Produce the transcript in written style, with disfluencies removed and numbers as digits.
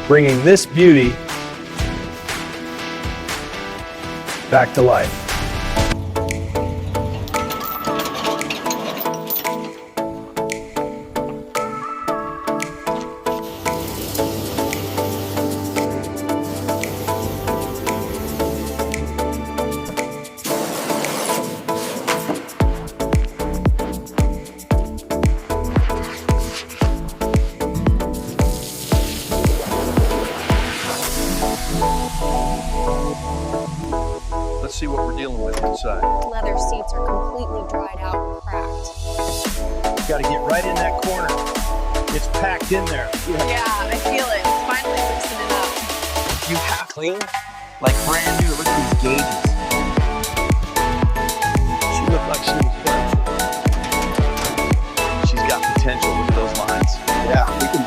bringing this beauty back to life. Let's see what we're dealing with inside. Leather seats are completely dried out and cracked. Got to get right in that corner. It's packed in there. Yeah, I feel it. It's finally loosening up. You have clean, like brand new. Look at these gauges. She looked like she was playing. She's got potential. Look at those lines. Yeah, we can